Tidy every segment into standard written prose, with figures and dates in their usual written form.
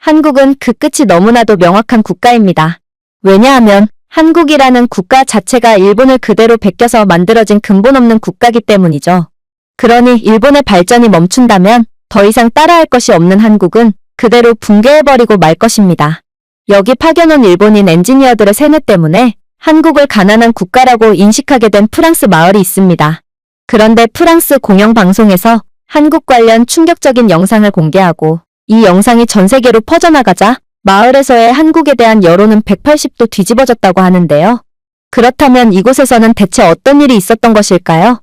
한국은 그 끝이 너무나도 명확한 국가입니다. 왜냐하면 한국이라는 국가 자체가 일본을 그대로 베껴서 만들어진 근본 없는 국가이기 때문이죠. 그러니 일본의 발전이 멈춘다면 더 이상 따라할 것이 없는 한국은 그대로 붕괴해버리고 말 것입니다. 여기 파견 온 일본인 엔지니어들의 세뇌 때문에 한국을 가난한 국가라고 인식하게 된 프랑스 마을이 있습니다. 그런데 프랑스 공영방송에서 한국 관련 충격적인 영상을 공개하고 이 영상이 전 세계로 퍼져나가자 마을에서의 한국에 대한 여론은 180도 뒤집어졌다고 하는데요. 그렇다면 이곳에서는 대체 어떤 일이 있었던 것일까요?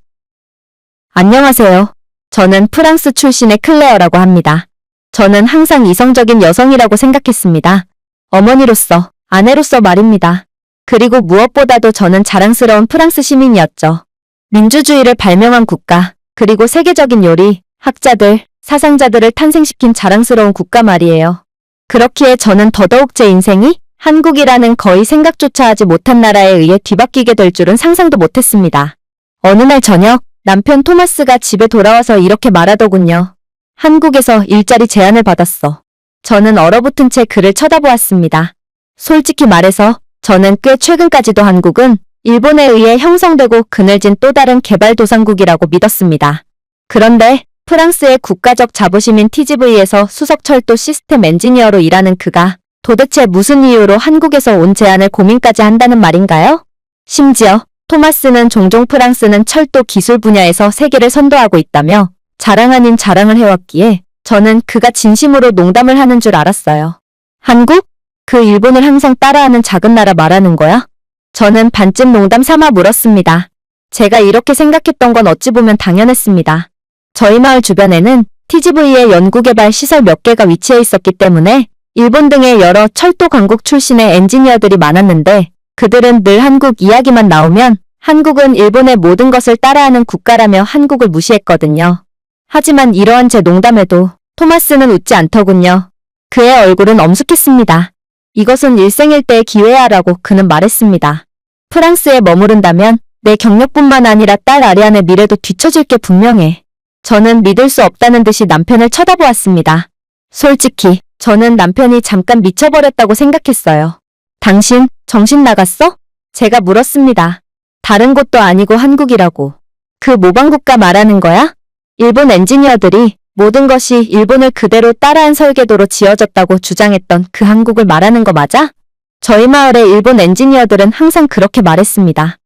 안녕하세요. 저는 프랑스 출신의 클레어라고 합니다. 저는 항상 이성적인 여성이라고 생각했습니다. 어머니로서, 아내로서 말입니다. 그리고 무엇보다도 저는 자랑스러운 프랑스 시민이었죠. 민주주의를 발명한 국가, 그리고 세계적인 요리, 학자들, 사상자들을 탄생시킨 자랑스러운 국가 말이에요. 그렇기에 저는 더더욱 제 인생이 한국이라는 거의 생각조차 하지 못한 나라에 의해 뒤바뀌게 될 줄은 상상도 못했습니다. 어느 날 저녁, 남편 토마스가 집에 돌아와서 이렇게 말하더군요. 한국에서 일자리 제안을 받았어. 저는 얼어붙은 채 그를 쳐다보았습니다. 솔직히 말해서 저는 꽤 최근까지도 한국은 일본에 의해 형성되고 그늘진 또 다른 개발도상국이라고 믿었습니다. 그런데 프랑스의 국가적 자부심인 TGV에서 수석철도 시스템 엔지니어로 일하는 그가 도대체 무슨 이유로 한국에서 온 제안을 고민까지 한다는 말인가요? 심지어 토마스는 종종 프랑스는 철도 기술 분야에서 세계를 선도하고 있다며 자랑 아닌 자랑을 해왔기에 저는 그가 진심으로 농담을 하는 줄 알았어요. 한국? 그 일본을 항상 따라하는 작은 나라 말하는 거야? 저는 반쯤 농담 삼아 물었습니다. 제가 이렇게 생각했던 건 어찌 보면 당연했습니다. 저희 마을 주변에는 TGV의 연구개발 시설 몇 개가 위치해 있었기 때문에 일본 등의 여러 철도 강국 출신의 엔지니어들이 많았는데 그들은 늘 한국 이야기만 나오면 한국은 일본의 모든 것을 따라하는 국가라며 한국을 무시했거든요. 하지만 이러한 제 농담에도 토마스는 웃지 않더군요. 그의 얼굴은 엄숙했습니다. 이것은 일생일대의 기회야라고 그는 말했습니다. 프랑스에 머무른다면 내 경력뿐만 아니라 딸 아리안의 미래도 뒤처질 게 분명해. 저는 믿을 수 없다는 듯이 남편을 쳐다보았습니다. 솔직히 저는 남편이 잠깐 미쳐버렸다고 생각했어요. 당신 정신 나갔어? 제가 물었습니다. 다른 곳도 아니고 한국이라고. 그 모방국가 말하는 거야? 일본 엔지니어들이 모든 것이 일본을 그대로 따라한 설계도로 지어졌다고 주장했던 그 한국을 말하는 거 맞아? 저희 마을의 일본 엔지니어들은 항상 그렇게 말했습니다.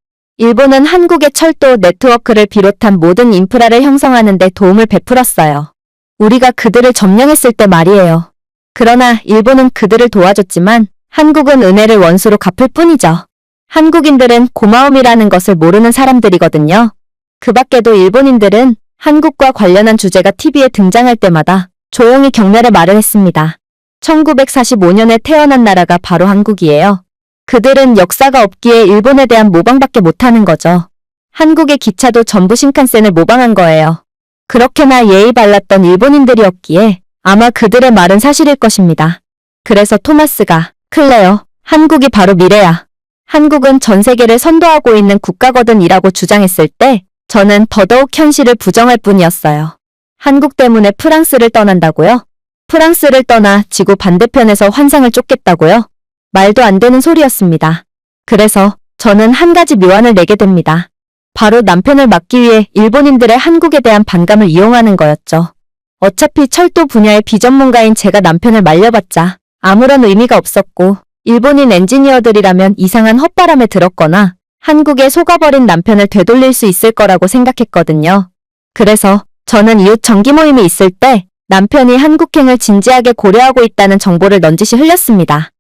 일본은 한국의 철도 네트워크를 비롯한 모든 인프라를 형성하는 데 도움을 베풀었어요. 우리가 그들을 점령했을 때 말이에요. 그러나 일본은 그들을 도와줬지만 한국은 은혜를 원수로 갚을 뿐이죠. 한국인들은 고마움이라는 것을 모르는 사람들이거든요. 그 밖에도 일본인들은 한국과 관련한 주제가 TV에 등장할 때마다 조용히 격려의 말을 했습니다. 1945년에 태어난 나라가 바로 한국이에요. 그들은 역사가 없기에 일본에 대한 모방밖에 못하는 거죠. 한국의 기차도 전부 신칸센을 모방한 거예요. 그렇게나 예의 발랐던 일본인들이었기에 아마 그들의 말은 사실일 것입니다. 그래서 토마스가 클레어, 한국이 바로 미래야. 한국은 전 세계를 선도하고 있는 국가거든 이라고 주장했을 때 저는 더더욱 현실을 부정할 뿐이었어요. 한국 때문에 프랑스를 떠난다고요? 프랑스를 떠나 지구 반대편에서 환상을 쫓겠다고요? 말도 안 되는 소리였습니다. 그래서 저는 한 가지 묘안을 내게 됩니다. 바로 남편을 막기 위해 일본인들의 한국에 대한 반감을 이용하는 거였죠. 어차피 철도 분야의 비전문가인 제가 남편을 말려봤자 아무런 의미가 없었고 일본인 엔지니어들이라면 이상한 헛바람에 들었거나 한국에 속아버린 남편을 되돌릴 수 있을 거라고 생각했거든요. 그래서 저는 이웃 정기 모임이 있을 때 남편이 한국행을 진지하게 고려하고 있다는 정보를 넌지시 흘렸습니다.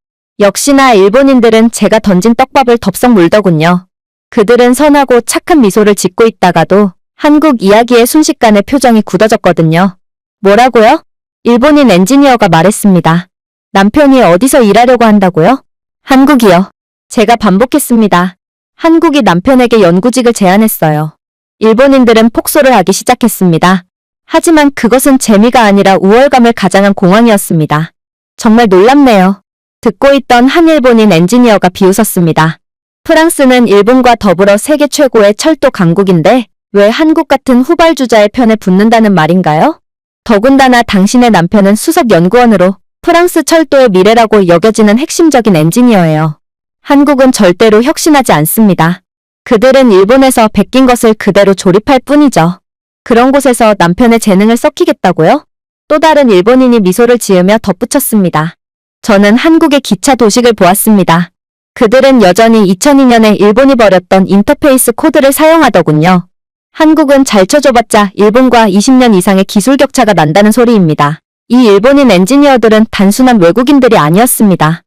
역시나 일본인들은 제가 던진 떡밥을 덥석 물더군요. 그들은 선하고 착한 미소를 짓고 있다가도 한국 이야기에 순식간에 표정이 굳어졌거든요. 뭐라고요? 일본인 엔지니어가 말했습니다. 남편이 어디서 일하려고 한다고요? 한국이요. 제가 반복했습니다. 한국이 남편에게 연구직을 제안했어요. 일본인들은 폭소를 하기 시작했습니다. 하지만 그것은 재미가 아니라 우월감을 가장한 공황이었습니다. 정말 놀랍네요. 듣고 있던 한 일본인 엔지니어가 비웃었습니다. 프랑스는 일본과 더불어 세계 최고의 철도 강국인데 왜 한국 같은 후발주자의 편에 붙는다는 말인가요? 더군다나 당신의 남편은 수석 연구원으로 프랑스 철도의 미래라고 여겨지는 핵심적인 엔지니어예요. 한국은 절대로 혁신하지 않습니다. 그들은 일본에서 베낀 것을 그대로 조립할 뿐이죠. 그런 곳에서 남편의 재능을 썩히겠다고요? 또 다른 일본인이 미소를 지으며 덧붙였습니다. 저는 한국의 기차 도식을 보았습니다. 그들은 여전히 2002년에 일본이 버렸던 인터페이스 코드를 사용하더군요. 한국은 잘 쳐줘봤자 일본과 20년 이상의 기술 격차가 난다는 소리입니다. 이 일본인 엔지니어들은 단순한 외국인들이 아니었습니다.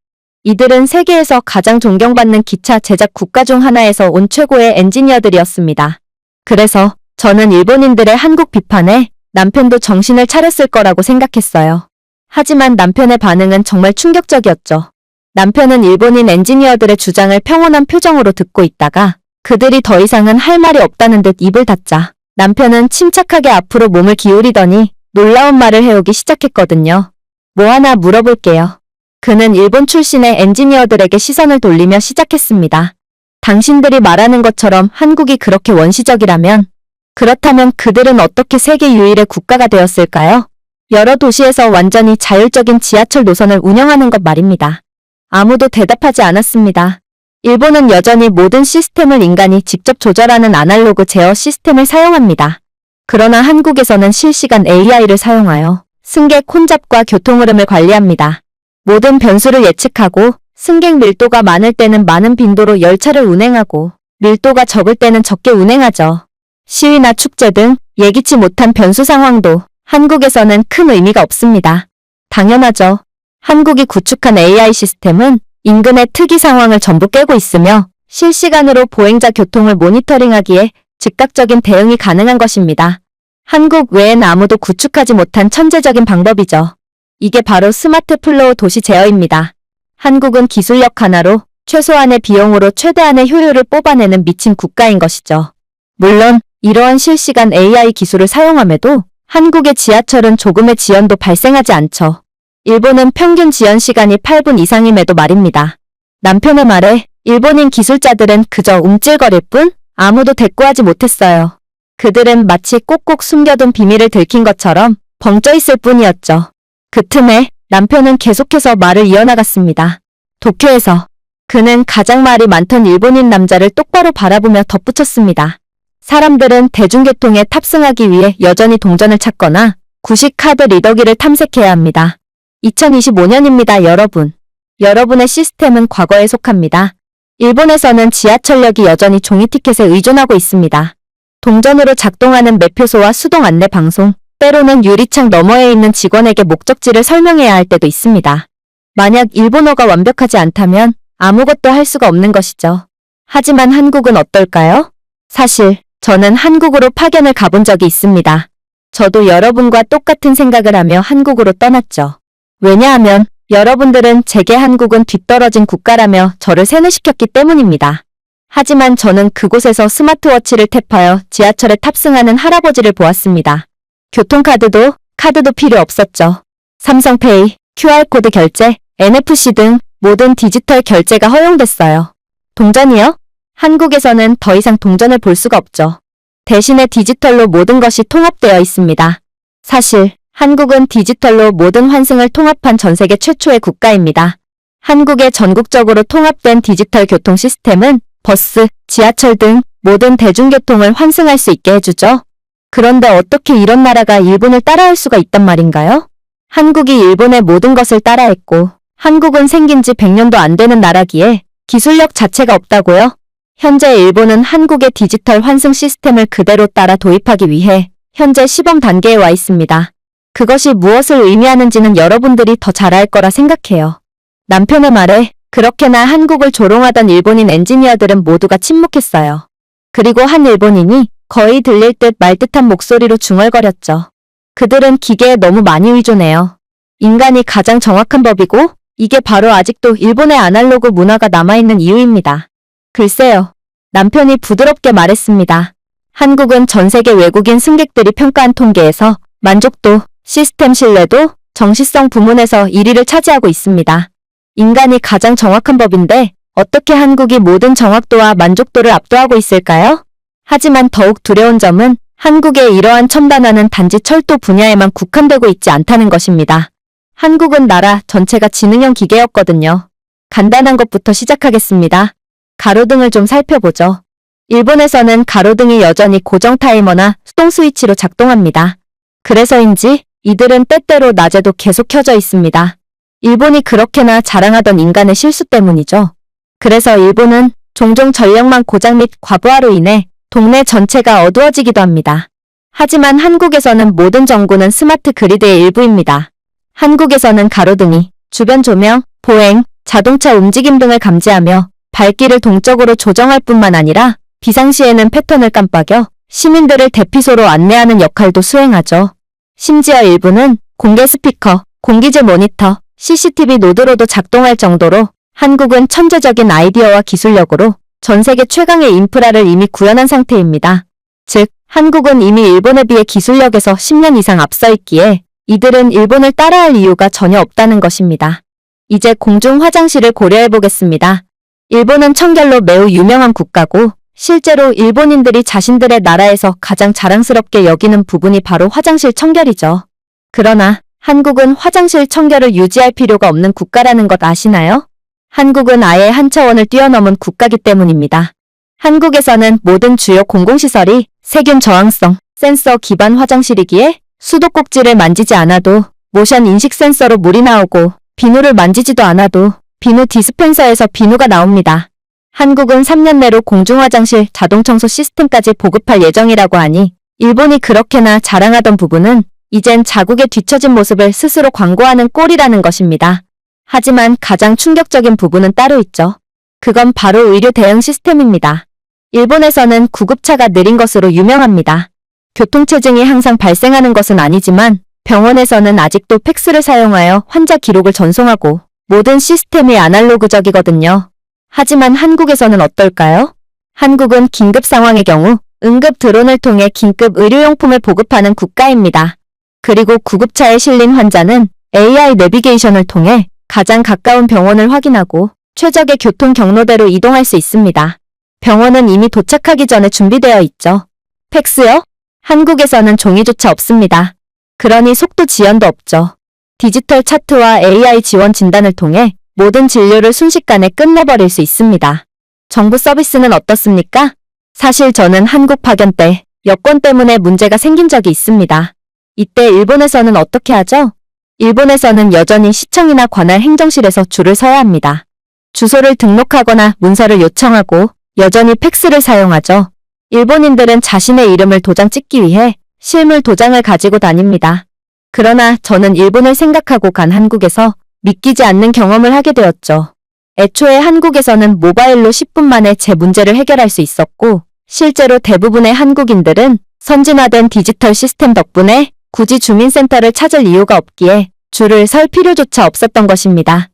이들은 세계에서 가장 존경받는 기차 제작 국가 중 하나에서 온 최고의 엔지니어들이었습니다. 그래서 저는 일본인들의 한국 비판에 남편도 정신을 차렸을 거라고 생각했어요. 하지만 남편의 반응은 정말 충격적이었죠. 남편은 일본인 엔지니어들의 주장을 평온한 표정으로 듣고 있다가 그들이 더 이상은 할 말이 없다는 듯 입을 닫자 남편은 침착하게 앞으로 몸을 기울이더니 놀라운 말을 해오기 시작했거든요. 뭐 하나 물어볼게요. 그는 일본 출신의 엔지니어들에게 시선을 돌리며 시작했습니다. 당신들이 말하는 것처럼 한국이 그렇게 원시적이라면 그렇다면 그들은 어떻게 세계 유일의 국가가 되었을까요? 여러 도시에서 완전히 자율적인 지하철 노선을 운영하는 것 말입니다. 아무도 대답하지 않았습니다. 일본은 여전히 모든 시스템을 인간이 직접 조절하는 아날로그 제어 시스템을 사용합니다. 그러나 한국에서는 실시간 AI를 사용하여 승객 혼잡과 교통 흐름을 관리합니다. 모든 변수를 예측하고 승객 밀도가 많을 때는 많은 빈도로 열차를 운행하고 밀도가 적을 때는 적게 운행하죠. 시위나 축제 등 예기치 못한 변수 상황도 한국에서는 큰 의미가 없습니다. 당연하죠. 한국이 구축한 AI 시스템은 인근의 특이 상황을 전부 깨고 있으며 실시간으로 보행자 교통을 모니터링하기에 즉각적인 대응이 가능한 것입니다. 한국 외엔 아무도 구축하지 못한 천재적인 방법이죠. 이게 바로 스마트 플로우 도시 제어입니다. 한국은 기술력 하나로 최소한의 비용으로 최대한의 효율을 뽑아내는 미친 국가인 것이죠. 물론 이러한 실시간 AI 기술을 사용함에도 한국의 지하철은 조금의 지연도 발생하지 않죠. 일본은 평균 지연 시간이 8분 이상임에도 말입니다. 남편의 말에 일본인 기술자들은 그저 움찔거릴 뿐 아무도 대꾸하지 못했어요. 그들은 마치 꼭꼭 숨겨둔 비밀을 들킨 것처럼 벙쪄 있을 뿐이었죠. 그 틈에 남편은 계속해서 말을 이어나갔습니다. 도쿄에서 그는 가장 말이 많던 일본인 남자를 똑바로 바라보며 덧붙였습니다. 사람들은 대중교통에 탑승하기 위해 여전히 동전을 찾거나 구식 카드 리더기를 탐색해야 합니다. 2025년입니다, 여러분. 여러분의 시스템은 과거에 속합니다. 일본에서는 지하철역이 여전히 종이 티켓에 의존하고 있습니다. 동전으로 작동하는 매표소와 수동 안내 방송, 때로는 유리창 너머에 있는 직원에게 목적지를 설명해야 할 때도 있습니다. 만약 일본어가 완벽하지 않다면 아무것도 할 수가 없는 것이죠. 하지만 한국은 어떨까요? 사실 저는 한국으로 파견을 가본 적이 있습니다. 저도 여러분과 똑같은 생각을 하며 한국으로 떠났죠. 왜냐하면 여러분들은 제게 한국은 뒤떨어진 국가라며 저를 세뇌시켰기 때문입니다. 하지만 저는 그곳에서 스마트워치를 탭하여 지하철에 탑승하는 할아버지를 보았습니다. 카드도 필요 없었죠. 삼성페이, QR코드 결제, NFC 등 모든 디지털 결제가 허용됐어요. 동전이요? 한국에서는 더 이상 동전을 볼 수가 없죠. 대신에 디지털로 모든 것이 통합되어 있습니다. 사실 한국은 디지털로 모든 환승을 통합한 전 세계 최초의 국가입니다. 한국의 전국적으로 통합된 디지털 교통 시스템은 버스, 지하철 등 모든 대중교통을 환승할 수 있게 해주죠. 그런데 어떻게 이런 나라가 일본을 따라할 수가 있단 말인가요? 한국이 일본의 모든 것을 따라했고 한국은 생긴 지 100년도 안 되는 나라기에 기술력 자체가 없다고요? 현재 일본은 한국의 디지털 환승 시스템을 그대로 따라 도입하기 위해 현재 시범 단계에 와 있습니다. 그것이 무엇을 의미하는지는 여러분들이 더 잘 알 거라 생각해요. 남편의 말에 그렇게나 한국을 조롱하던 일본인 엔지니어들은 모두가 침묵했어요. 그리고 한 일본인이 거의 들릴 듯 말 듯한 목소리로 중얼거렸죠. 그들은 기계에 너무 많이 의존해요. 인간이 가장 정확한 법이고 이게 바로 아직도 일본의 아날로그 문화가 남아있는 이유입니다. 글쎄요. 남편이 부드럽게 말했습니다. 한국은 전 세계 외국인 승객들이 평가한 통계에서 만족도, 시스템 신뢰도, 정시성 부문에서 1위를 차지하고 있습니다. 인간이 가장 정확한 법인데 어떻게 한국이 모든 정확도와 만족도를 압도하고 있을까요? 하지만 더욱 두려운 점은 한국의 이러한 첨단화는 단지 철도 분야에만 국한되고 있지 않다는 것입니다. 한국은 나라 전체가 지능형 기계였거든요. 간단한 것부터 시작하겠습니다. 가로등을 좀 살펴보죠. 일본에서는 가로등이 여전히 고정 타이머나 수동 스위치로 작동합니다. 그래서인지 이들은 때때로 낮에도 계속 켜져 있습니다. 일본이 그렇게나 자랑하던 인간의 실수 때문이죠. 그래서 일본은 종종 전력망 고장 및 과부하로 인해 동네 전체가 어두워지기도 합니다. 하지만 한국에서는 모든 전구는 스마트 그리드의 일부입니다. 한국에서는 가로등이 주변 조명, 보행, 자동차 움직임 등을 감지하며 밝기를 동적으로 조정할 뿐만 아니라 비상시에는 패턴을 깜빡여 시민들을 대피소로 안내하는 역할도 수행하죠. 심지어 일부는 공개 스피커, 공기질 모니터, CCTV 노드로도 작동할 정도로 한국은 천재적인 아이디어와 기술력으로 전 세계 최강의 인프라를 이미 구현한 상태입니다. 즉, 한국은 이미 일본에 비해 기술력에서 10년 이상 앞서 있기에 이들은 일본을 따라할 이유가 전혀 없다는 것입니다. 이제 공중 화장실을 고려해 보겠습니다. 일본은 청결로 매우 유명한 국가고 실제로 일본인들이 자신들의 나라에서 가장 자랑스럽게 여기는 부분이 바로 화장실 청결이죠. 그러나 한국은 화장실 청결을 유지할 필요가 없는 국가라는 것 아시나요? 한국은 아예 한 차원을 뛰어넘은 국가기 때문입니다. 한국에서는 모든 주요 공공시설이 세균 저항성 센서 기반 화장실이기에 수도꼭지를 만지지 않아도 모션 인식 센서로 물이 나오고 비누를 만지지도 않아도 비누 디스펜서에서 비누가 나옵니다. 한국은 3년 내로 공중화장실 자동청소 시스템까지 보급할 예정이라고 하니 일본이 그렇게나 자랑하던 부분은 이젠 자국의 뒤처진 모습을 스스로 광고하는 꼴이라는 것입니다. 하지만 가장 충격적인 부분은 따로 있죠. 그건 바로 의료 대응 시스템입니다. 일본에서는 구급차가 느린 것으로 유명합니다. 교통체증이 항상 발생하는 것은 아니지만 병원에서는 아직도 팩스를 사용하여 환자 기록을 전송하고 모든 시스템이 아날로그적이거든요. 하지만 한국에서는 어떨까요? 한국은 긴급 상황의 경우 응급 드론을 통해 긴급 의료용품을 보급하는 국가입니다. 그리고 구급차에 실린 환자는 AI 내비게이션을 통해 가장 가까운 병원을 확인하고 최적의 교통 경로대로 이동할 수 있습니다. 병원은 이미 도착하기 전에 준비되어 있죠. 팩스요? 한국에서는 종이조차 없습니다. 그러니 속도 지연도 없죠. 디지털 차트와 AI 지원 진단을 통해 모든 진료를 순식간에 끝내버릴 수 있습니다. 정부 서비스는 어떻습니까? 사실 저는 한국 파견 때 여권 때문에 문제가 생긴 적이 있습니다. 이때 일본에서는 어떻게 하죠? 일본에서는 여전히 시청이나 관할 행정실에서 줄을 서야 합니다. 주소를 등록하거나 문서를 요청하고 여전히 팩스를 사용하죠. 일본인들은 자신의 이름을 도장 찍기 위해 실물 도장을 가지고 다닙니다. 그러나 저는 일본을 생각하고 간 한국에서 믿기지 않는 경험을 하게 되었죠. 애초에 한국에서는 모바일로 10분 만에 제 문제를 해결할 수 있었고 실제로 대부분의 한국인들은 선진화된 디지털 시스템 덕분에 굳이 주민센터를 찾을 이유가 없기에 줄을 설 필요조차 없었던 것입니다.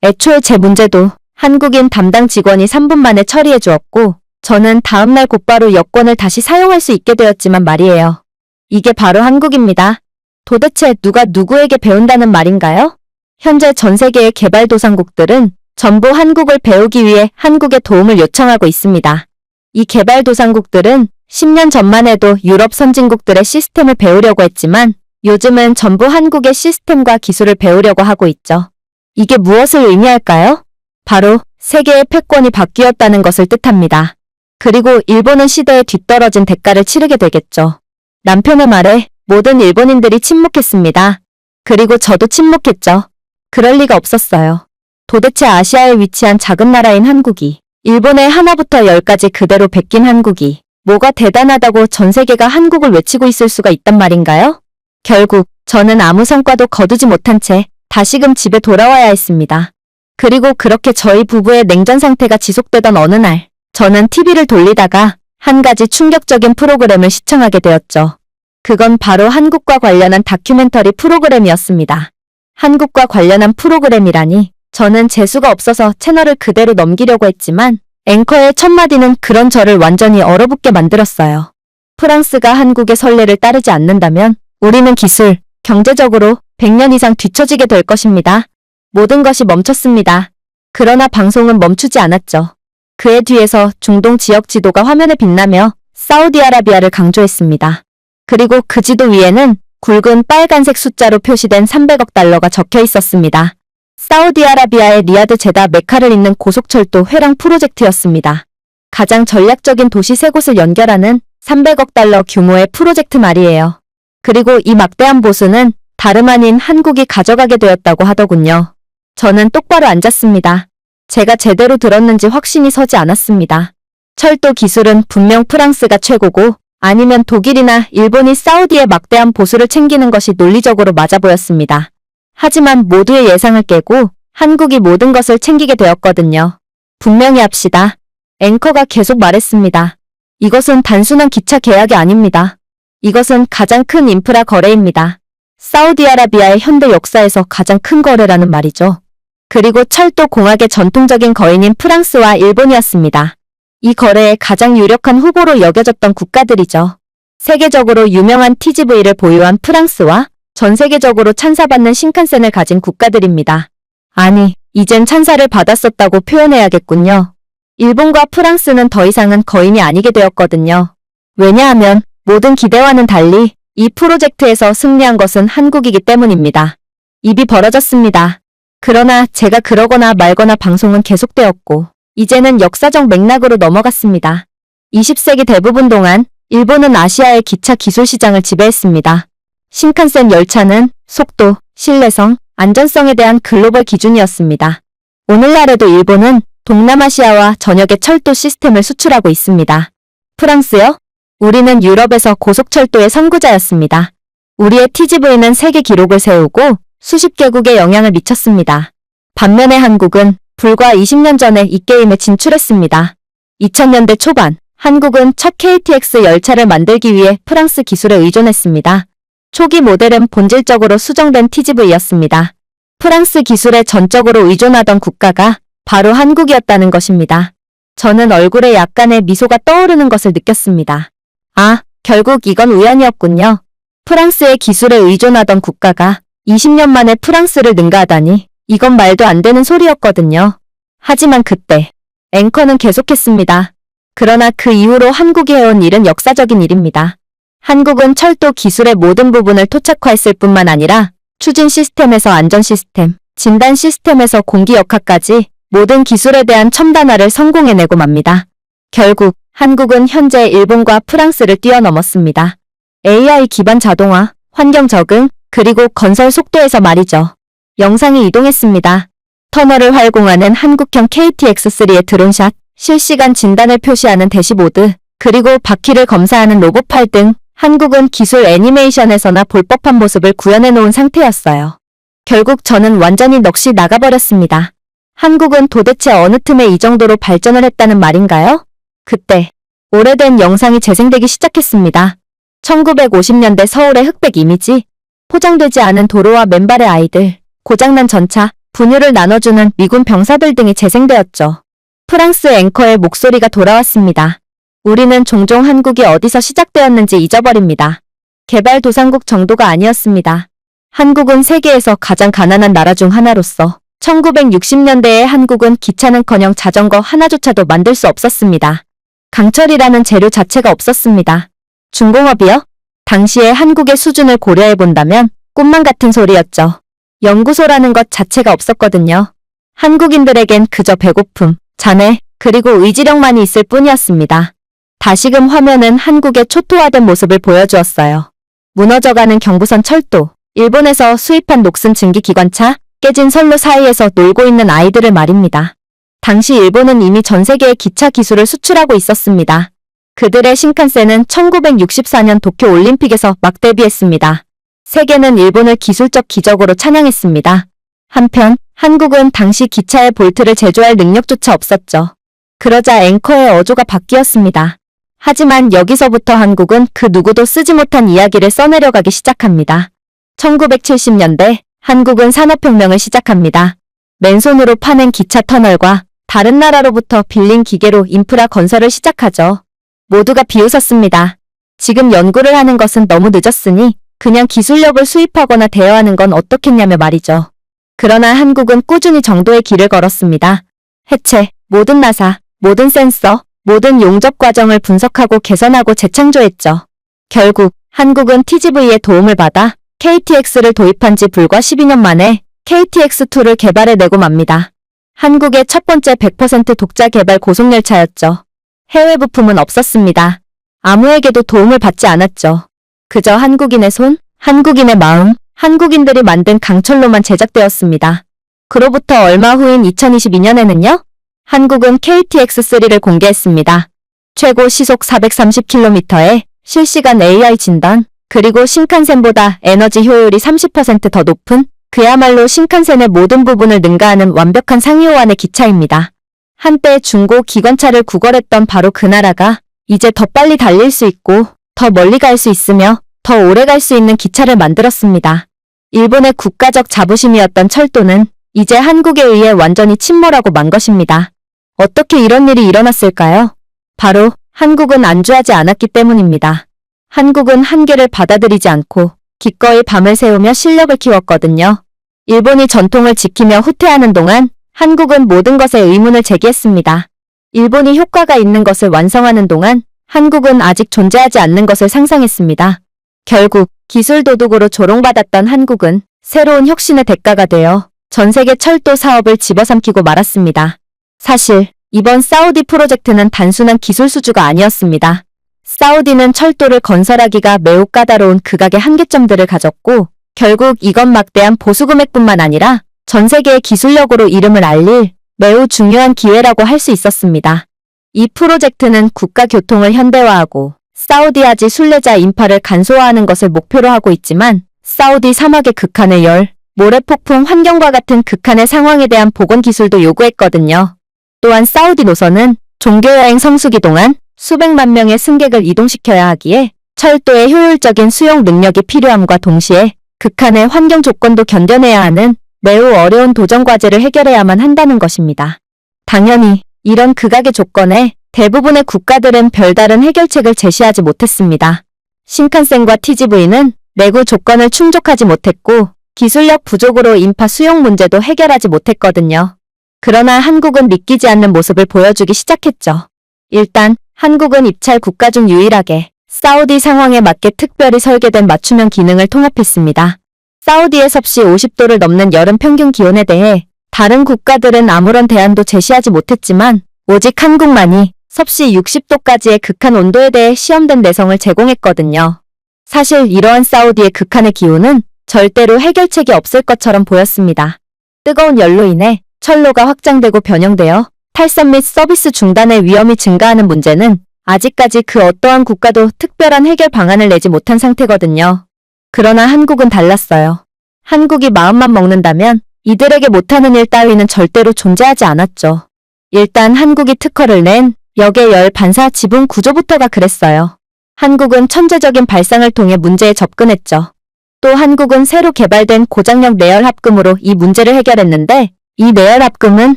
애초에 제 문제도 한국인 담당 직원이 3분 만에 처리해 주었고 저는 다음날 곧바로 여권을 다시 사용할 수 있게 되었지만 말이에요. 이게 바로 한국입니다. 도대체 누가 누구에게 배운다는 말인가요? 현재 전 세계의 개발도상국들은 전부 한국을 배우기 위해 한국의 도움을 요청하고 있습니다. 이 개발도상국들은 10년 전만 해도 유럽 선진국들의 시스템을 배우려고 했지만 요즘은 전부 한국의 시스템과 기술을 배우려고 하고 있죠. 이게 무엇을 의미할까요? 바로 세계의 패권이 바뀌었다는 것을 뜻합니다. 그리고 일본은 시대에 뒤떨어진 대가를 치르게 되겠죠. 남편의 말에 모든 일본인들이 침묵했습니다. 그리고 저도 침묵했죠. 그럴 리가 없었어요. 도대체 아시아에 위치한 작은 나라인 한국이 일본의 하나부터 열까지 그대로 베낀 한국이 뭐가 대단하다고 전 세계가 한국을 외치고 있을 수가 있단 말인가요? 결국 저는 아무 성과도 거두지 못한 채 다시금 집에 돌아와야 했습니다. 그리고 그렇게 저희 부부의 냉전 상태가 지속되던 어느 날 저는 TV를 돌리다가 한 가지 충격적인 프로그램을 시청하게 되었죠. 그건 바로 한국과 관련한 다큐멘터리 프로그램이었습니다. 한국과 관련한 프로그램이라니 저는 재수가 없어서 채널을 그대로 넘기려고 했지만 앵커의 첫 마디는 그런 저를 완전히 얼어붙게 만들었어요. 프랑스가 한국의 선례를 따르지 않는다면 우리는 기술, 경제적으로 100년 이상 뒤처지게 될 것입니다. 모든 것이 멈췄습니다. 그러나 방송은 멈추지 않았죠. 그의 뒤에서 중동 지역 지도가 화면에 빛나며 사우디아라비아를 강조했습니다. 그리고 그 지도 위에는 굵은 빨간색 숫자로 표시된 300억 달러가 적혀 있었습니다. 사우디아라비아의 리야드 제다 메카를 잇는 고속철도 회랑 프로젝트였습니다. 가장 전략적인 도시 세 곳을 연결하는 300억 달러 규모의 프로젝트 말이에요. 그리고 이 막대한 보수는 다름 아닌 한국이 가져가게 되었다고 하더군요. 저는 똑바로 앉았습니다. 제가 제대로 들었는지 확신이 서지 않았습니다. 철도 기술은 분명 프랑스가 최고고 아니면 독일이나 일본이 사우디의 막대한 보수를 챙기는 것이 논리적으로 맞아 보였습니다. 하지만 모두의 예상을 깨고 한국이 모든 것을 챙기게 되었거든요. 분명히 합시다. 앵커가 계속 말했습니다. 이것은 단순한 기차 계약이 아닙니다. 이것은 가장 큰 인프라 거래입니다. 사우디아라비아의 현대 역사에서 가장 큰 거래라는 말이죠. 그리고 철도 공학의 전통적인 거인인 프랑스와 일본이었습니다. 이 거래의 가장 유력한 후보로 여겨졌던 국가들이죠. 세계적으로 유명한 TGV를 보유한 프랑스와 전 세계적으로 찬사받는 신칸센을 가진 국가들입니다. 아니, 이젠 찬사를 받았었다고 표현해야겠군요. 일본과 프랑스는 더 이상은 거인이 아니게 되었거든요. 왜냐하면 모든 기대와는 달리 이 프로젝트에서 승리한 것은 한국이기 때문입니다. 입이 벌어졌습니다. 그러나 제가 그러거나 말거나 방송은 계속되었고 이제는 역사적 맥락으로 넘어갔습니다. 20세기 대부분 동안 일본은 아시아의 기차 기술 시장을 지배했습니다. 신칸센 열차는 속도, 신뢰성, 안전성에 대한 글로벌 기준이었습니다. 오늘날에도 일본은 동남아시아와 전역의 철도 시스템을 수출하고 있습니다. 프랑스요? 우리는 유럽에서 고속철도의 선구자였습니다. 우리의 TGV는 세계 기록을 세우고 수십 개국에 영향을 미쳤습니다. 반면에 한국은 불과 20년 전에 이 게임에 진출했습니다. 2000년대 초반, 한국은 첫 KTX 열차를 만들기 위해 프랑스 기술에 의존했습니다. 초기 모델은 본질적으로 수정된 TGV였습니다. 프랑스 기술에 전적으로 의존하던 국가가 바로 한국이었다는 것입니다. 저는 얼굴에 약간의 미소가 떠오르는 것을 느꼈습니다. 아, 결국 이건 우연이었군요. 프랑스의 기술에 의존하던 국가가 20년 만에 프랑스를 능가하다니 이건 말도 안 되는 소리였거든요. 하지만 그때 앵커는 계속했습니다. 그러나 그 이후로 한국이 해온 일은 역사적인 일입니다. 한국은 철도 기술의 모든 부분을 토착화했을 뿐만 아니라 추진 시스템에서 안전 시스템, 진단 시스템에서 공기 역학까지 모든 기술에 대한 첨단화를 성공해내고 맙니다. 결국 한국은 현재 일본과 프랑스를 뛰어넘었습니다. AI 기반 자동화, 환경 적응, 그리고 건설 속도에서 말이죠. 영상이 이동했습니다. 터널을 활공하는 한국형 KTX3의 드론샷, 실시간 진단을 표시하는 대시보드, 그리고 바퀴를 검사하는 로봇팔 등 한국은 기술 애니메이션에서나 볼 법한 모습을 구현해 놓은 상태였어요. 결국 저는 완전히 넋이 나가버렸습니다. 한국은 도대체 어느 틈에 이 정도로 발전을 했다는 말인가요? 그때 오래된 영상이 재생되기 시작했습니다. 1950년대 서울의 흑백 이미지, 포장되지 않은 도로와 맨발의 아이들, 고장난 전차, 분유를 나눠주는 미군 병사들 등이 재생되었죠. 프랑스 앵커의 목소리가 돌아왔습니다. 우리는 종종 한국이 어디서 시작되었는지 잊어버립니다. 개발도상국 정도가 아니었습니다. 한국은 세계에서 가장 가난한 나라 중 하나로서 1960년대에 한국은 기차는커녕 자전거 하나조차도 만들 수 없었습니다. 강철이라는 재료 자체가 없었습니다. 중공업이요? 당시의 한국의 수준을 고려해본다면 꿈만 같은 소리였죠. 연구소라는 것 자체가 없었거든요. 한국인들에겐 그저 배고픔, 자네, 그리고 의지력만이 있을 뿐이었습니다. 다시금 화면은 한국의 초토화된 모습을 보여주었어요. 무너져가는 경부선 철도, 일본에서 수입한 녹슨 증기기관차, 깨진 선로 사이에서 놀고 있는 아이들을 말입니다. 당시 일본은 이미 전 세계의 기차 기술을 수출하고 있었습니다. 그들의 신칸센은 1964년 도쿄 올림픽에서 막 데뷔했습니다. 세계는 일본을 기술적 기적으로 찬양했습니다. 한편 한국은 당시 기차의 볼트를 제조할 능력조차 없었죠. 그러자 앵커의 어조가 바뀌었습니다. 하지만 여기서부터 한국은 그 누구도 쓰지 못한 이야기를 써내려가기 시작합니다. 1970년대 한국은 산업혁명을 시작합니다. 맨손으로 파낸 기차 터널과 다른 나라로부터 빌린 기계로 인프라 건설을 시작하죠. 모두가 비웃었습니다. 지금 연구를 하는 것은 너무 늦었으니 그냥 기술력을 수입하거나 대여하는 건 어떻겠냐며 말이죠. 그러나 한국은 꾸준히 정도의 길을 걸었습니다. 해체, 모든 나사, 모든 센서, 모든 용접 과정을 분석하고 개선하고 재창조했죠. 결국 한국은 TGV의 도움을 받아 KTX를 도입한 지 불과 12년 만에 KTX2를 개발해내고 맙니다. 한국의 첫 번째 100% 독자 개발 고속열차였죠. 해외 부품은 없었습니다. 아무에게도 도움을 받지 않았죠. 그저 한국인의 손, 한국인의 마음, 한국인들이 만든 강철로만 제작되었습니다. 그로부터 얼마 후인 2022년에는요. 한국은 KTX3를 공개했습니다. 최고 시속 430km에 실시간 AI 진단, 그리고 신칸센보다 에너지 효율이 30% 더 높은 그야말로 신칸센의 모든 부분을 능가하는 완벽한 상위호환의 기차입니다. 한때 중고 기관차를 구걸했던 바로 그 나라가 이제 더 빨리 달릴 수 있고 더 멀리 갈 수 있으며 더 오래 갈 수 있는 기차를 만들었습니다. 일본의 국가적 자부심이었던 철도는 이제 한국에 의해 완전히 침몰하고 만 것입니다. 어떻게 이런 일이 일어났을까요? 바로 한국은 안주하지 않았기 때문입니다. 한국은 한계를 받아들이지 않고 기꺼이 밤을 새우며 실력을 키웠거든요. 일본이 전통을 지키며 후퇴하는 동안 한국은 모든 것에 의문을 제기했습니다. 일본이 효과가 있는 것을 완성하는 동안 한국은 아직 존재하지 않는 것을 상상했습니다. 결국 기술 도둑으로 조롱받았던 한국은 새로운 혁신의 대가가 되어 전 세계 철도 사업을 집어삼키고 말았습니다. 사실 이번 사우디 프로젝트는 단순한 기술 수주가 아니었습니다. 사우디는 철도를 건설하기가 매우 까다로운 극악의 한계점들을 가졌고 결국 이건 막대한 보수금액뿐만 아니라 전 세계의 기술력으로 이름을 알릴 매우 중요한 기회라고 할 수 있었습니다. 이 프로젝트는 국가 교통을 현대화하고 사우디아지 순례자 인파를 간소화하는 것을 목표로 하고 있지만 사우디 사막의 극한의 열, 모래폭풍 환경과 같은 극한의 상황에 대한 보건 기술도 요구했거든요. 또한 사우디 노선은 종교여행 성수기 동안 수백만 명의 승객을 이동시켜야 하기에 철도의 효율적인 수용 능력이 필요함과 동시에 극한의 환경 조건도 견뎌내야 하는 매우 어려운 도전 과제를 해결해야만 한다는 것입니다. 당연히 이런 극악의 조건에 대부분의 국가들은 별다른 해결책을 제시하지 못했습니다. 신칸센과 TGV는 내구 조건을 충족하지 못했고 기술력 부족으로 인파 수용 문제도 해결하지 못했거든요. 그러나 한국은 믿기지 않는 모습을 보여주기 시작했죠. 일단 한국은 입찰 국가 중 유일하게 사우디 상황에 맞게 특별히 설계된 맞춤형 기능을 통합했습니다. 사우디의 섭씨 50도를 넘는 여름 평균 기온에 대해 다른 국가들은 아무런 대안도 제시하지 못했지만 오직 한국만이 섭씨 60도까지의 극한 온도에 대해 시험된 내성을 제공했거든요. 사실 이러한 사우디의 극한의 기온은 절대로 해결책이 없을 것처럼 보였습니다. 뜨거운 열로 인해 철로가 확장되고 변형되어 탈선 및 서비스 중단의 위험이 증가하는 문제는 아직까지 그 어떠한 국가도 특별한 해결 방안을 내지 못한 상태거든요. 그러나 한국은 달랐어요. 한국이 마음만 먹는다면 이들에게 못하는 일 따위는 절대로 존재하지 않았죠. 일단 한국이 특허를 낸 역의 열 반사 지붕 구조부터가 그랬어요. 한국은 천재적인 발상을 통해 문제에 접근했죠. 또 한국은 새로 개발된 고장력 내열 합금으로 이 문제를 해결했는데 이 내열 합금은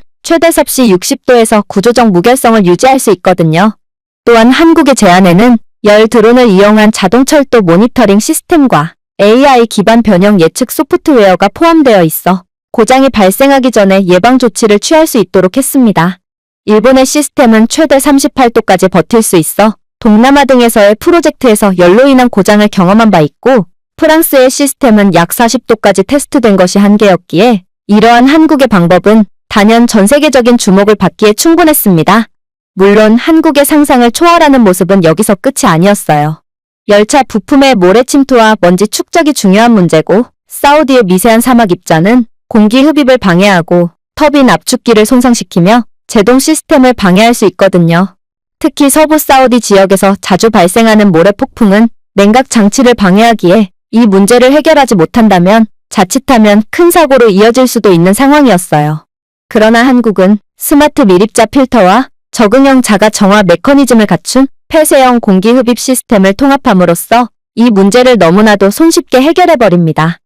최대 섭씨 60도에서 구조적 무결성을 유지할 수 있거든요. 또한 한국의 제안에는 열 드론을 이용한 자동철도 모니터링 시스템과 AI 기반 변형 예측 소프트웨어가 포함되어 있어 고장이 발생하기 전에 예방 조치를 취할 수 있도록 했습니다. 일본의 시스템은 최대 38도까지 버틸 수 있어 동남아 등에서의 프로젝트에서 열로 인한 고장을 경험한 바 있고 프랑스의 시스템은 약 40도까지 테스트된 것이 한계였기에 이러한 한국의 방법은 단연 전 세계적인 주목을 받기에 충분했습니다. 물론 한국의 상상을 초월하는 모습은 여기서 끝이 아니었어요. 열차 부품의 모래 침투와 먼지 축적이 중요한 문제고 사우디의 미세한 사막 입자는 공기 흡입을 방해하고 터빈 압축기를 손상시키며 제동 시스템을 방해할 수 있거든요. 특히 서부 사우디 지역에서 자주 발생하는 모래 폭풍은 냉각 장치를 방해하기에 이 문제를 해결하지 못한다면 자칫하면 큰 사고로 이어질 수도 있는 상황이었어요. 그러나 한국은 스마트 밀입자 필터와 적응형 자가 정화 메커니즘을 갖춘 폐쇄형 공기 흡입 시스템을 통합함으로써 이 문제를 너무나도 손쉽게 해결해버립니다.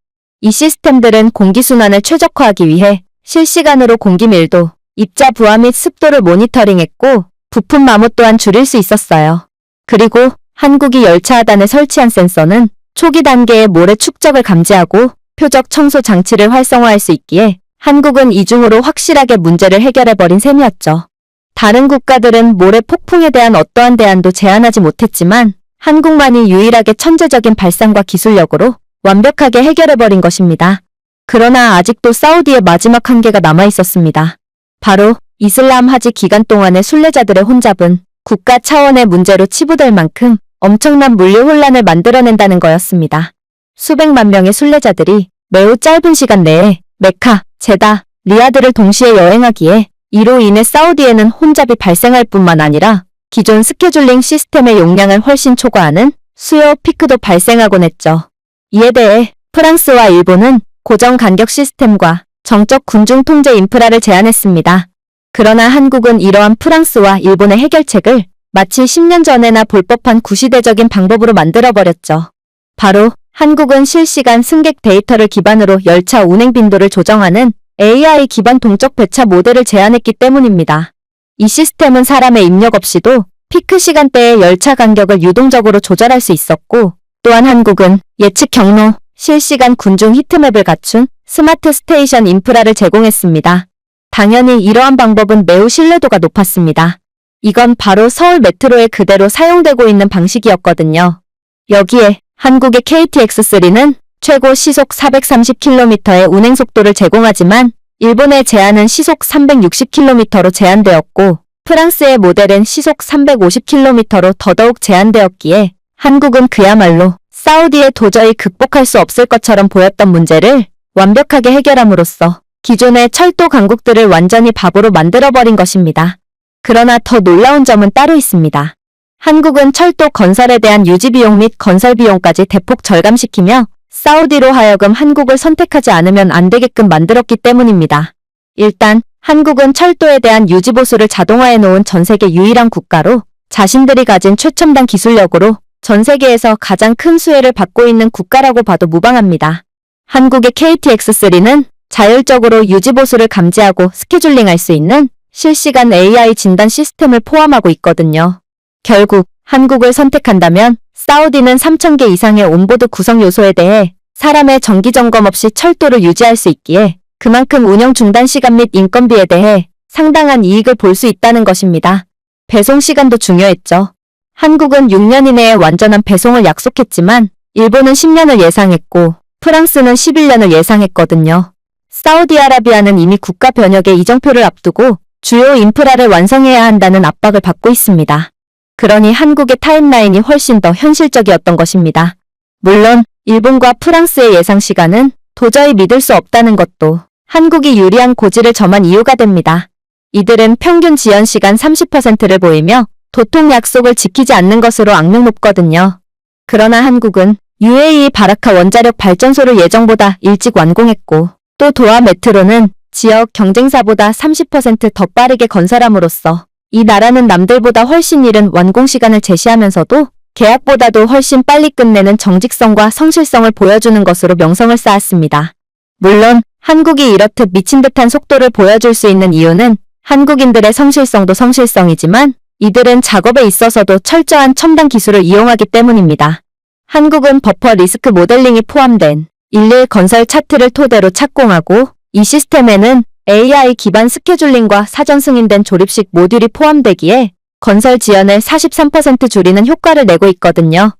이 시스템들은 공기순환을 최적화하기 위해 실시간으로 공기 밀도, 입자 부하 및 습도를 모니터링했고 부품 마모 또한 줄일 수 있었어요. 그리고 한국이 열차 하단에 설치한 센서는 초기 단계의 모래 축적을 감지하고 표적 청소 장치를 활성화할 수 있기에 한국은 이중으로 확실하게 문제를 해결해버린 셈이었죠. 다른 국가들은 모래 폭풍에 대한 어떠한 대안도 제안하지 못했지만 한국만이 유일하게 천재적인 발상과 기술력으로 완벽하게 해결해버린 것입니다. 그러나 아직도 사우디의 마지막 한계가 남아있었습니다. 바로 이슬람 하지 기간 동안의 순례자들의 혼잡은 국가 차원의 문제로 치부될 만큼 엄청난 물류 혼란을 만들어낸다는 거였습니다. 수백만 명의 순례자들이 매우 짧은 시간 내에 메카, 제다, 리야드를 동시에 여행하기에 이로 인해 사우디에는 혼잡이 발생할 뿐만 아니라 기존 스케줄링 시스템의 용량을 훨씬 초과하는 수요 피크도 발생하곤 했죠. 이에 대해 프랑스와 일본은 고정 간격 시스템과 정적 군중 통제 인프라를 제안했습니다. 그러나 한국은 이러한 프랑스와 일본의 해결책을 마치 10년 전에나 볼 법한 구시대적인 방법으로 만들어버렸죠. 바로 한국은 실시간 승객 데이터를 기반으로 열차 운행 빈도를 조정하는 AI 기반 동적 배차 모델을 제안했기 때문입니다. 이 시스템은 사람의 입력 없이도 피크 시간대의 열차 간격을 유동적으로 조절할 수 있었고, 또한 한국은 예측 경로, 실시간 군중 히트맵을 갖춘 스마트 스테이션 인프라를 제공했습니다. 당연히 이러한 방법은 매우 신뢰도가 높았습니다. 이건 바로 서울 메트로에 그대로 사용되고 있는 방식이었거든요. 여기에 한국의 KTX3는 최고 시속 430km의 운행속도를 제공하지만 일본의 제한은 시속 360km로 제한되었고 프랑스의 모델은 시속 350km로 더더욱 제한되었기에 한국은 그야말로 사우디에 도저히 극복할 수 없을 것처럼 보였던 문제를 완벽하게 해결함으로써 기존의 철도 강국들을 완전히 바보로 만들어버린 것입니다. 그러나 더 놀라운 점은 따로 있습니다. 한국은 철도 건설에 대한 유지비용 및 건설 비용까지 대폭 절감시키며 사우디로 하여금 한국을 선택하지 않으면 안 되게끔 만들었기 때문입니다. 일단 한국은 철도에 대한 유지보수를 자동화해 놓은 전 세계 유일한 국가로 자신들이 가진 최첨단 기술력으로 전 세계에서 가장 큰 수혜를 받고 있는 국가라고 봐도 무방합니다. 한국의 KTX3는 자율적으로 유지보수를 감지하고 스케줄링할 수 있는 실시간 AI 진단 시스템을 포함하고 있거든요. 결국 한국을 선택한다면 사우디는 3,000개 이상의 온보드 구성 요소에 대해 사람의 정기 점검 없이 철도를 유지할 수 있기에 그만큼 운영 중단 시간 및 인건비에 대해 상당한 이익을 볼 수 있다는 것입니다. 배송 시간도 중요했죠. 한국은 6년 이내에 완전한 배송을 약속했지만 일본은 10년을 예상했고 프랑스는 11년을 예상했거든요. 사우디아라비아는 이미 국가 변혁의 이정표를 앞두고 주요 인프라를 완성해야 한다는 압박을 받고 있습니다. 그러니 한국의 타임라인이 훨씬 더 현실적이었던 것입니다. 물론 일본과 프랑스의 예상 시간은 도저히 믿을 수 없다는 것도 한국이 유리한 고지를 점한 이유가 됩니다. 이들은 평균 지연 시간 30%를 보이며 도통 약속을 지키지 않는 것으로 악명 높거든요. 그러나 한국은 UAE 바라카 원자력 발전소를 예정보다 일찍 완공했고 또 도하 메트로는 지역 경쟁사보다 30% 더 빠르게 건설함으로써 이 나라는 남들보다 훨씬 이른 완공 시간을 제시하면서도 계약보다도 훨씬 빨리 끝내는 정직성과 성실성을 보여주는 것으로 명성을 쌓았습니다. 물론 한국이 이렇듯 미친 듯한 속도를 보여줄 수 있는 이유는 한국인들의 성실성도 성실성이지만 이들은 작업에 있어서도 철저한 첨단 기술을 이용하기 때문입니다. 한국은 버퍼 리스크 모델링이 포함된 일일 건설 차트를 토대로 착공하고 이 시스템에는 AI 기반 스케줄링과 사전 승인된 조립식 모듈이 포함되기에 건설 지연을 43% 줄이는 효과를 내고 있거든요.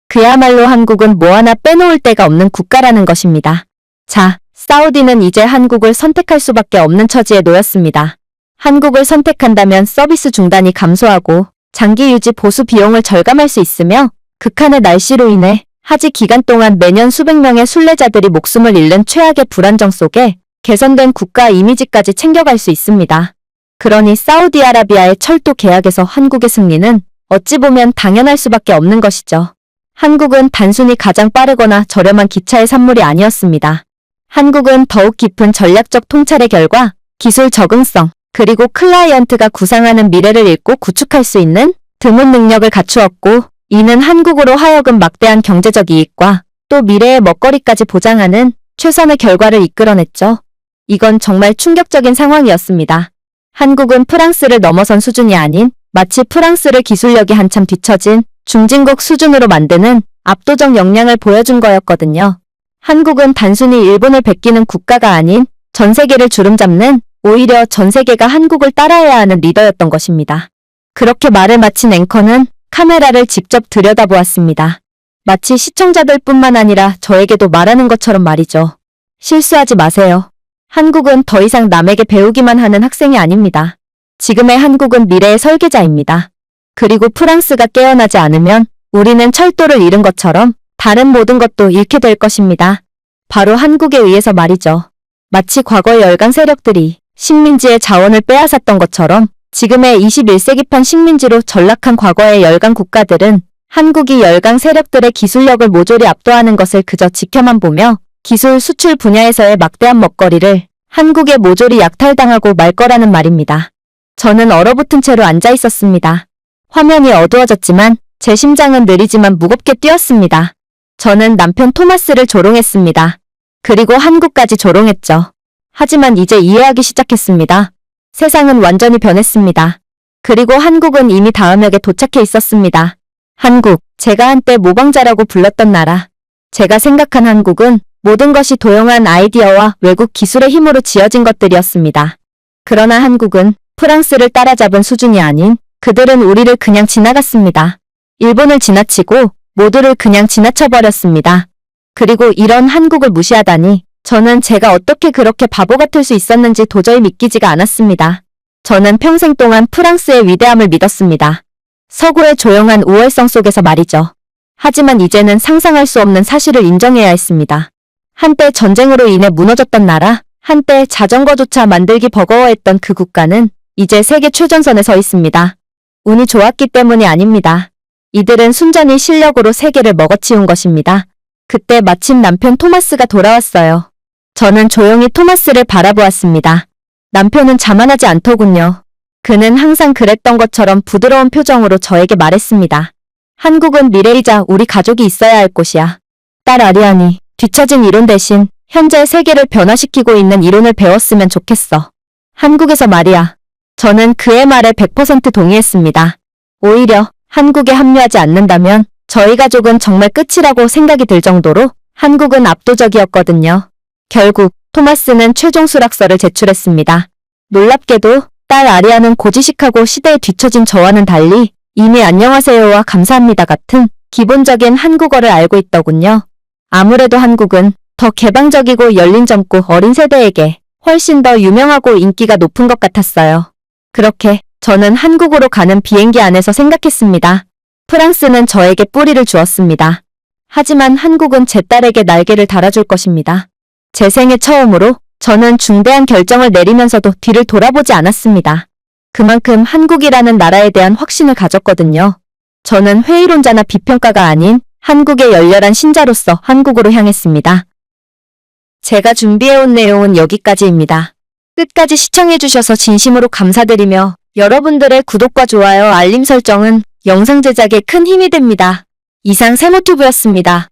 그야말로 한국은 뭐 하나 빼놓을 데가 없는 국가라는 것입니다. 자, 사우디는 이제 한국을 선택할 수밖에 없는 처지에 놓였습니다. 한국을 선택한다면 서비스 중단이 감소하고 장기 유지 보수 비용을 절감할 수 있으며 극한의 날씨로 인해 하지 기간 동안 매년 수백 명의 순례자들이 목숨을 잃는 최악의 불안정 속에 개선된 국가 이미지까지 챙겨갈 수 있습니다. 그러니 사우디아라비아의 철도 계약에서 한국의 승리는 어찌 보면 당연할 수밖에 없는 것이죠. 한국은 단순히 가장 빠르거나 저렴한 기차의 산물이 아니었습니다. 한국은 더욱 깊은 전략적 통찰의 결과 기술 적응성 그리고 클라이언트가 구상하는 미래를 읽고 구축할 수 있는 드문 능력을 갖추었고 이는 한국으로 하여금 막대한 경제적 이익과 또 미래의 먹거리까지 보장하는 최선의 결과를 이끌어냈죠. 이건 정말 충격적인 상황이었습니다. 한국은 프랑스를 넘어선 수준이 아닌 마치 프랑스를 기술력이 한참 뒤처진 중진국 수준으로 만드는 압도적 역량을 보여준 거였거든요. 한국은 단순히 일본을 베끼는 국가가 아닌 전 세계를 주름잡는 오히려 전 세계가 한국을 따라해야 하는 리더였던 것입니다. 그렇게 말을 마친 앵커는 카메라를 직접 들여다보았습니다. 마치 시청자들뿐만 아니라 저에게도 말하는 것처럼 말이죠. 실수하지 마세요. 한국은 더 이상 남에게 배우기만 하는 학생이 아닙니다. 지금의 한국은 미래의 설계자입니다. 그리고 프랑스가 깨어나지 않으면 우리는 철도를 잃은 것처럼 다른 모든 것도 잃게 될 것입니다. 바로 한국에 의해서 말이죠. 마치 과거의 열강 세력들이 식민지의 자원을 빼앗았던 것처럼 지금의 21세기판 식민지로 전락한 과거의 열강 국가들은 한국이 열강 세력들의 기술력을 모조리 압도하는 것을 그저 지켜만 보며 기술 수출 분야에서의 막대한 먹거리를 한국에 모조리 약탈당하고 말 거라는 말입니다. 저는 얼어붙은 채로 앉아 있었습니다. 화면이 어두워졌지만 제 심장은 느리지만 무겁게 뛰었습니다. 저는 남편 토마스를 조롱했습니다. 그리고 한국까지 조롱했죠. 하지만 이제 이해하기 시작했습니다. 세상은 완전히 변했습니다. 그리고 한국은 이미 다음역에 도착해 있었습니다. 한국, 제가 한때 모방자라고 불렀던 나라. 제가 생각한 한국은 모든 것이 도용한 아이디어와 외국 기술의 힘으로 지어진 것들이었습니다. 그러나 한국은 프랑스를 따라잡은 수준이 아닌 그들은 우리를 그냥 지나갔습니다. 일본을 지나치고 모두를 그냥 지나쳐버렸습니다. 그리고 이런 한국을 무시하다니 저는 제가 어떻게 그렇게 바보 같을 수 있었는지 도저히 믿기지가 않았습니다. 저는 평생 동안 프랑스의 위대함을 믿었습니다. 서구의 조용한 우월성 속에서 말이죠. 하지만 이제는 상상할 수 없는 사실을 인정해야 했습니다. 한때 전쟁으로 인해 무너졌던 나라, 한때 자전거조차 만들기 버거워했던 그 국가는 이제 세계 최전선에 서 있습니다. 운이 좋았기 때문이 아닙니다. 이들은 순전히 실력으로 세계를 먹어치운 것입니다. 그때 마침 남편 토마스가 돌아왔어요. 저는 조용히 토마스를 바라보았습니다. 남편은 자만하지 않더군요. 그는 항상 그랬던 것처럼 부드러운 표정으로 저에게 말했습니다. 한국은 미래이자 우리 가족이 있어야 할 곳이야. 딸 아리안이 뒤처진 이론 대신 현재 세계를 변화시키고 있는 이론을 배웠으면 좋겠어. 한국에서 말이야. 저는 그의 말에 100% 동의했습니다. 오히려 한국에 합류하지 않는다면 저희 가족은 정말 끝이라고 생각이 들 정도로 한국은 압도적이었거든요. 결국 토마스는 최종 수락서를 제출했습니다. 놀랍게도 딸 아리아는 고지식하고 시대에 뒤처진 저와는 달리 이미 안녕하세요와 감사합니다 같은 기본적인 한국어를 알고 있더군요. 아무래도 한국은 더 개방적이고 열린 젊고 어린 세대에게 훨씬 더 유명하고 인기가 높은 것 같았어요. 그렇게 저는 한국으로 가는 비행기 안에서 생각했습니다. 프랑스는 저에게 뿌리를 주었습니다. 하지만 한국은 제 딸에게 날개를 달아줄 것입니다. 제 생애 처음으로 저는 중대한 결정을 내리면서도 뒤를 돌아보지 않았습니다. 그만큼 한국이라는 나라에 대한 확신을 가졌거든요. 저는 회의론자나 비평가가 아닌 한국의 열렬한 신자로서 한국으로 향했습니다. 제가 준비해온 내용은 여기까지입니다. 끝까지 시청해주셔서 진심으로 감사드리며 여러분들의 구독과 좋아요, 알림 설정은 영상 제작에 큰 힘이 됩니다. 이상 세모튜브였습니다.